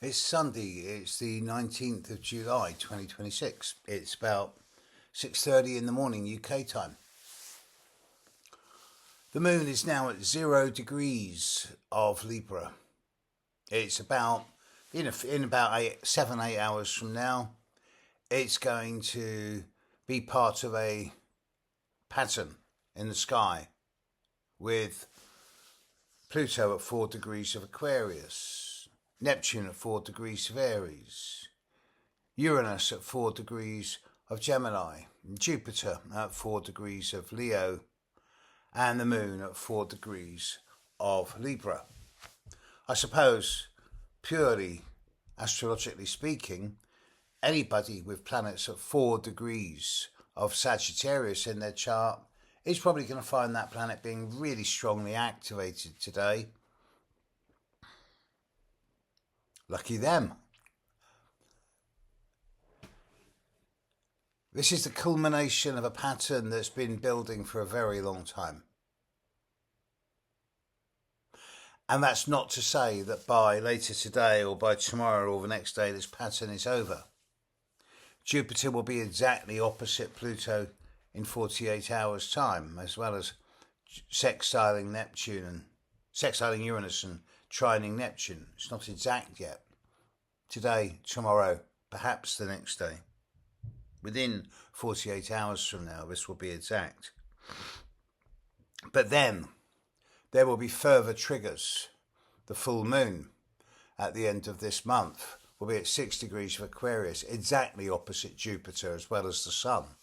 It's Sunday. It's the 19th of July 2026. It's about 6:30 in the morning UK time. The moon is now at 0 degrees of Libra. It's about in about 7-8 hours from now. It's going to be part of a pattern in the sky with Pluto at 4 degrees of Aquarius, Neptune at 4 degrees of Aries, Uranus at 4 degrees of Gemini, Jupiter at 4 degrees of Leo, and the moon at 4 degrees of Libra. I suppose, purely astrologically speaking, anybody with planets at 4 degrees of Sagittarius in their chart is probably going to find that planet being really strongly activated today. Lucky them. This is the culmination of a pattern that's been building for a very long time. And that's not to say that by later today or by tomorrow or the next day this pattern is over. Jupiter will be exactly opposite Pluto in 48 hours' time, as well as sextiling Uranus and trining Neptune. It's not exact yet. Today, tomorrow, perhaps the next day. Within 48 hours from now, this will be exact. But then, there will be further triggers. The full moon at the end of this month will be at 6 degrees of Aquarius, exactly opposite Jupiter as well as the Sun.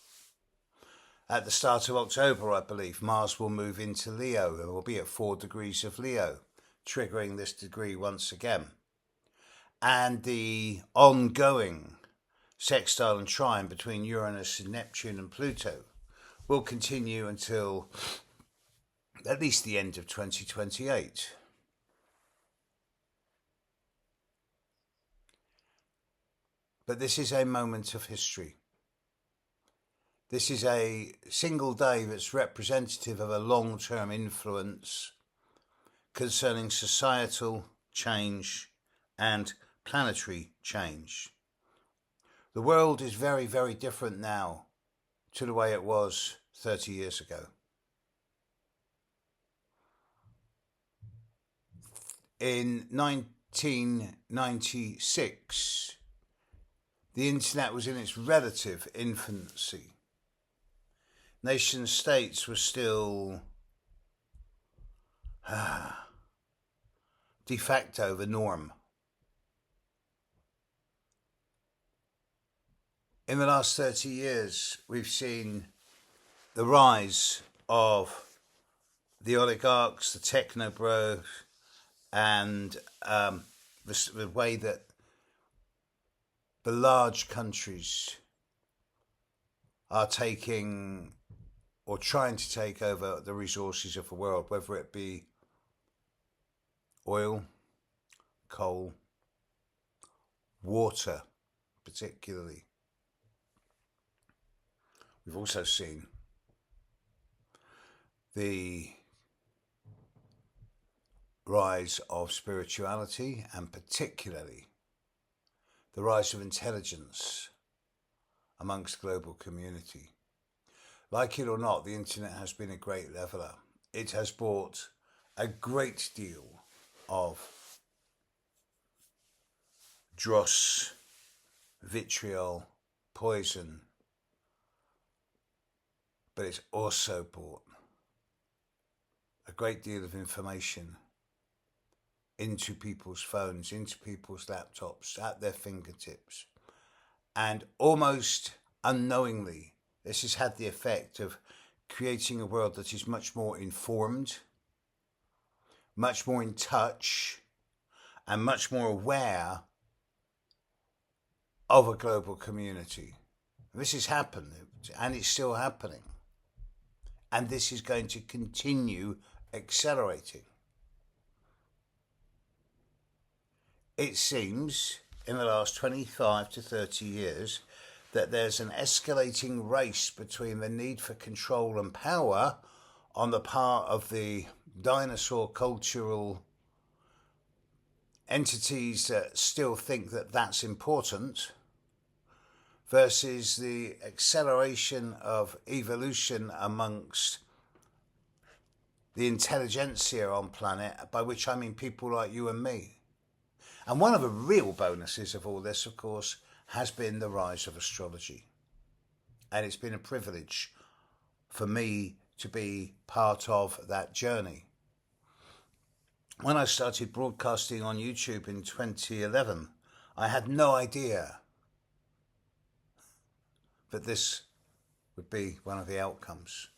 At the start of October, I believe, Mars will move into Leo and will be at 4 degrees of Leo, triggering this degree once again. And the ongoing sextile and trine between Uranus and Neptune and Pluto will continue until at least the end of 2028. But this is a moment of history. This is a single day that's representative of a long-term influence concerning societal change and planetary change. The world is very, very different now to the way it was 30 years ago. In 1996, the internet was in its relative infancy. Nation states were still de facto the norm. In the last 30 years, we've seen the rise of the oligarchs, the techno bros, and the way that the large countries are taking or trying to take over the resources of the world, whether it be oil, coal, water particularly. We've also seen the rise of spirituality and particularly the rise of intelligence amongst the global community. Like it or not, the internet has been a great leveller. It has brought a great deal of dross, vitriol, poison, but it's also brought a great deal of information into people's phones, into people's laptops, at their fingertips. And almost unknowingly, this has had the effect of creating a world that is much more informed, much more in touch, and much more aware of a global community. This has happened, and it's still happening. And this is going to continue accelerating. It seems in the last 25 to 30 years that there's an escalating race between the need for control and power on the part of the dinosaur cultural entities that still think that that's important versus the acceleration of evolution amongst the intelligentsia on planet, by which I mean people like you and me. And one of the real bonuses of all this, of course, has been the rise of astrology. And it's been a privilege for me to be part of that journey. When I started broadcasting on YouTube in 2011, I had no idea that this would be one of the outcomes.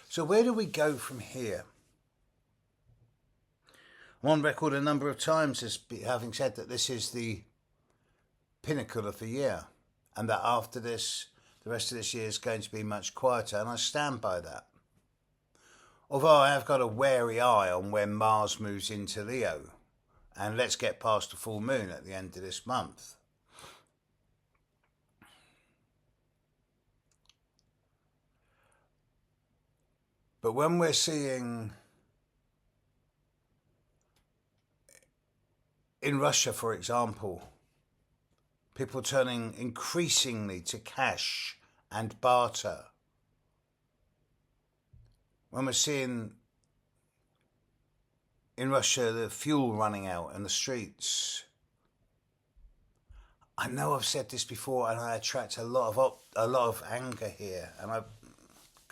So where do we go from here? I'm on record a number of times as having said that this is the pinnacle of the year, and that after this, the rest of this year is going to be much quieter, and I stand by that. Although I have got a wary eye on when Mars moves into Leo, and let's get past the full moon at the end of this month. But when we're seeing in Russia, for example, people turning increasingly to cash and barter, when we're seeing in Russia the fuel running out in the streets, I know I've said this before, and I attract a lot of anger here, and I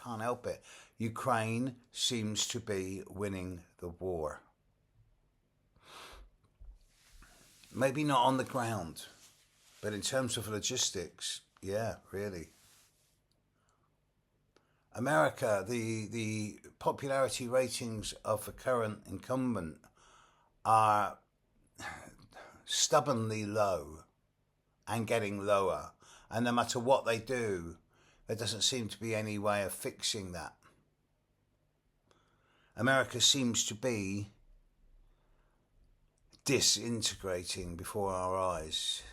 can't help it. Ukraine seems to be winning the war. Maybe not on the ground, but in terms of logistics, yeah, really. America, the popularity ratings of the current incumbent are stubbornly low and getting lower. And no matter what they do, there doesn't seem to be any way of fixing that. America seems to be disintegrating before our eyes,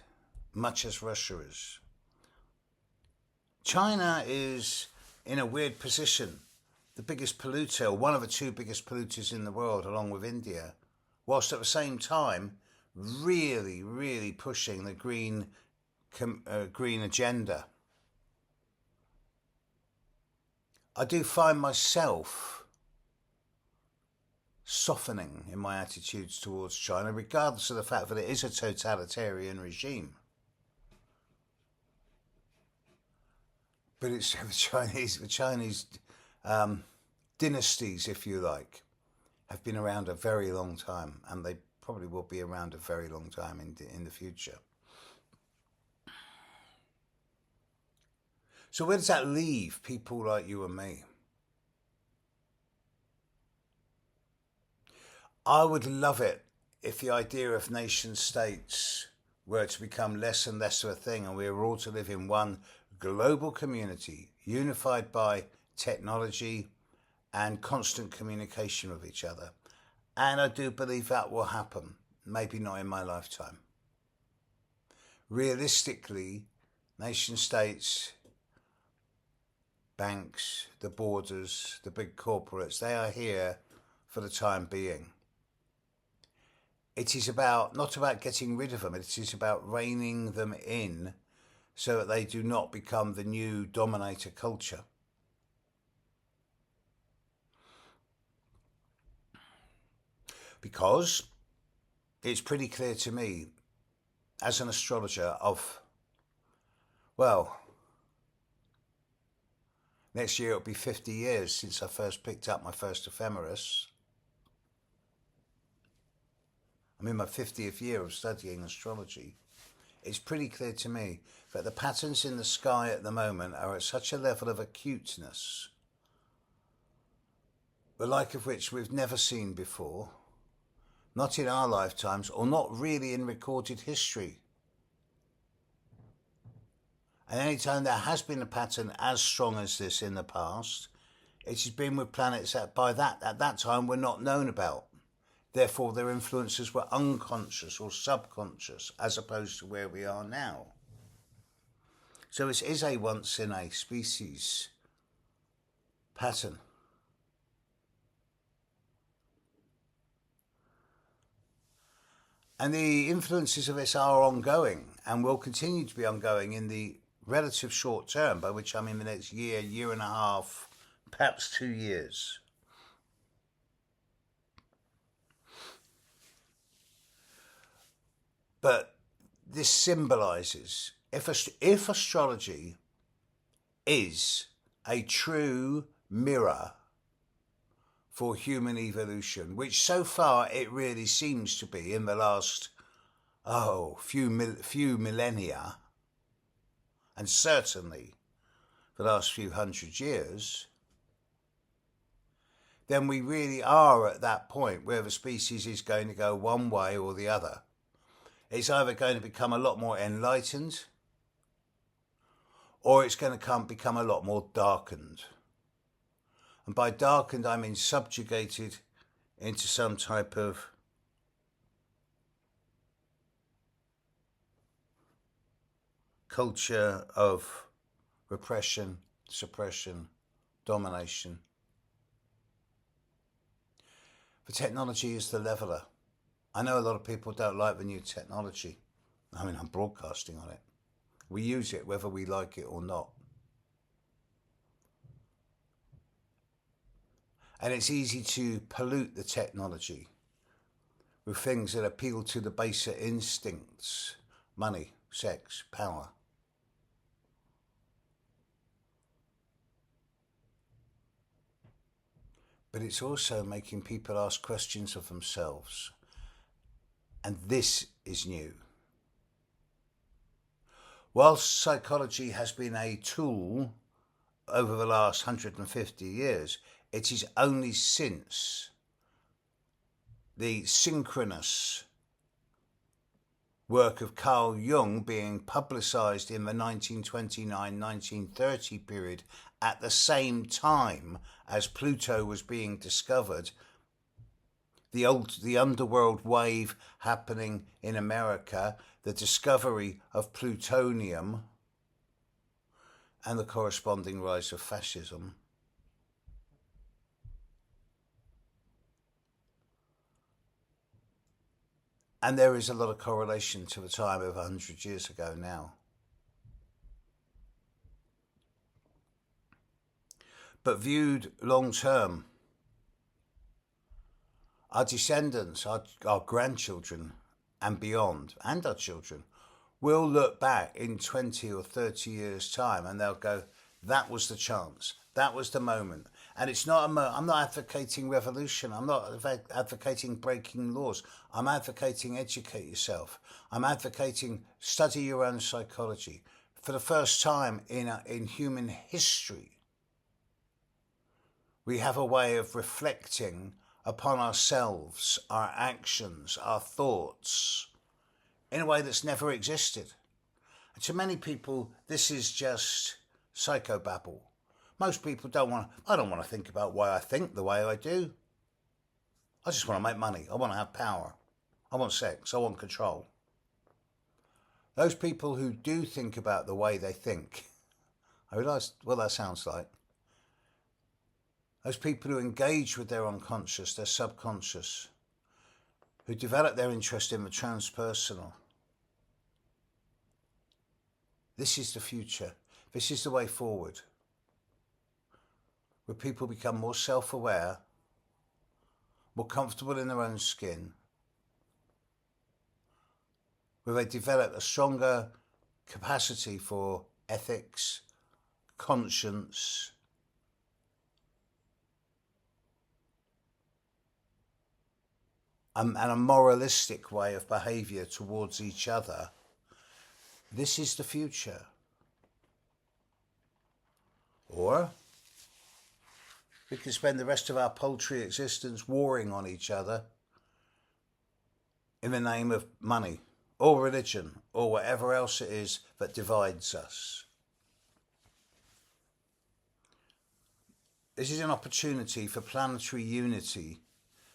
much as Russia is. China is in a weird position, the biggest polluter, one of the two biggest polluters in the world, along with India, whilst at the same time really, really pushing the green agenda. I do find myself softening in my attitudes towards China, regardless of the fact that it is a totalitarian regime. But it's the Chinese dynasties, if you like, have been around a very long time, and they probably will be around a very long time in the future. So where does that leave people like you and me? I would love it if the idea of nation states were to become less and less of a thing, and we were all to live in one global community, unified by technology and constant communication with each other. And I do believe that will happen, maybe not in my lifetime. Realistically, nation states, banks, the borders, the big corporates, they are here for the time being. It is not about getting rid of them, it is about reining them in so that they do not become the new dominator culture. Because it's pretty clear to me, as an astrologer next year it'll be 50 years since I first picked up my first ephemeris. I'm in my 50th year of studying astrology. It's pretty clear to me that the patterns in the sky at the moment are at such a level of acuteness, the like of which we've never seen before, not in our lifetimes, or not really in recorded history. And any time there has been a pattern as strong as this in the past, it has been with planets that at that time were not known about. Therefore, their influences were unconscious or subconscious, as opposed to where we are now. So it is a once-in-a-species pattern. And the influences of this are ongoing and will continue to be ongoing in the relative short term, by which I mean the next year, year and a half, perhaps 2 years. But this symbolises, if astrology is a true mirror for human evolution, which so far it really seems to be in the last few millennia, and certainly the last few hundred years, then we really are at that point where the species is going to go one way or the other. It's either going to become a lot more enlightened, or it's going to become a lot more darkened. And by darkened, I mean subjugated into some type of culture of repression, suppression, domination. The technology is the leveller. I know a lot of people don't like the new technology. I mean, I'm broadcasting on it. We use it whether we like it or not. And it's easy to pollute the technology with things that appeal to the baser instincts: money, sex, power. But it's also making people ask questions of themselves. And this is new. Whilst psychology has been a tool over the last 150 years, it is only since the synchronous work of Carl Jung being publicised in the 1929-1930 period at the same time as Pluto was being discovered, the underworld wave happening in America, the discovery of plutonium, and the corresponding rise of fascism. And there is a lot of correlation to the time of 100 years ago now. But viewed long term, our descendants, our grandchildren and beyond, and our children, will look back in 20 or 30 years' time and they'll go, that was the chance, that was the moment. And it's not I'm not advocating revolution, I'm not advocating breaking laws, I'm advocating educate yourself. I'm advocating study your own psychology. For the first time in human history, we have a way of reflecting upon ourselves, our actions, our thoughts, in a way that's never existed. And to many people, this is just psychobabble. Most people I don't want to think about why I think the way I do. I just want to make money. I want to have power. I want sex. I want control. Those people who do think about the way they think, I realise what that sounds like. Those people who engage with their unconscious, their subconscious, who develop their interest in the transpersonal. This is the future. This is the way forward. Where people become more self-aware, more comfortable in their own skin, where they develop a stronger capacity for ethics, conscience, and a moralistic way of behaviour towards each other. This is the future. Or we can spend the rest of our paltry existence warring on each other in the name of money or religion or whatever else it is that divides us. This is an opportunity for planetary unity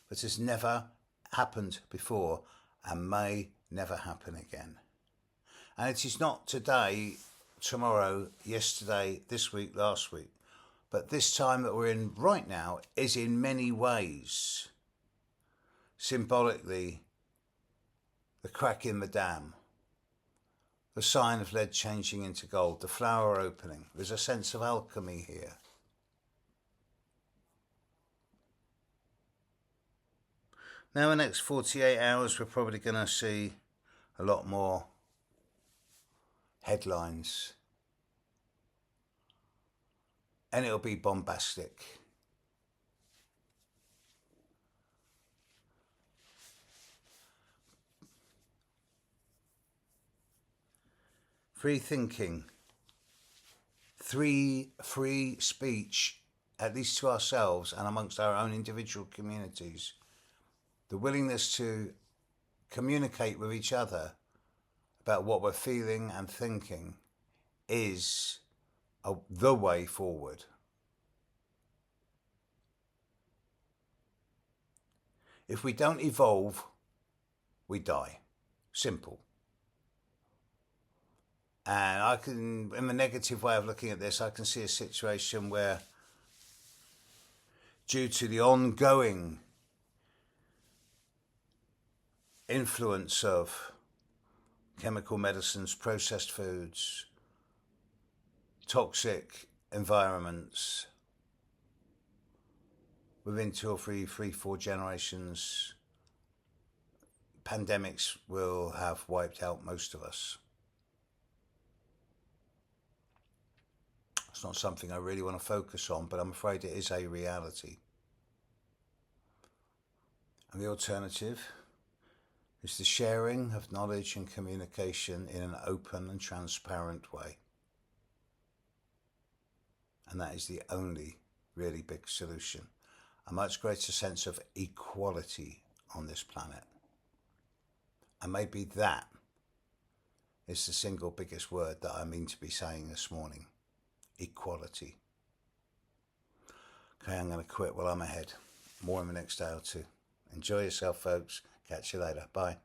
that has never happened before and may never happen again. And it is not today, tomorrow, yesterday, this week, last week, but this time that we're in right now is in many ways symbolically the crack in the dam, the sign of lead changing into gold, the flower opening. There's a sense of alchemy here. Now, in the next 48 hours, we're probably going to see a lot more headlines. And it'll be bombastic. Free thinking. Free speech, at least to ourselves and amongst our own individual communities. The willingness to communicate with each other about what we're feeling and thinking is the way forward. If we don't evolve, we die. Simple. And I can, in the negative way of looking at this, I can see a situation where, due to the ongoing influence of chemical medicines, processed foods, toxic environments, within 2 or 3, 4 generations, pandemics will have wiped out most of us. It's not something I really want to focus on, but I'm afraid it is a reality. And the alternative is the sharing of knowledge and communication in an open and transparent way. And that is the only really big solution. A much greater sense of equality on this planet. And maybe that is the single biggest word that I mean to be saying this morning. Equality. Okay, I'm going to quit while I'm ahead. More in the next day or two. Enjoy yourself, folks. Catch you later. Bye.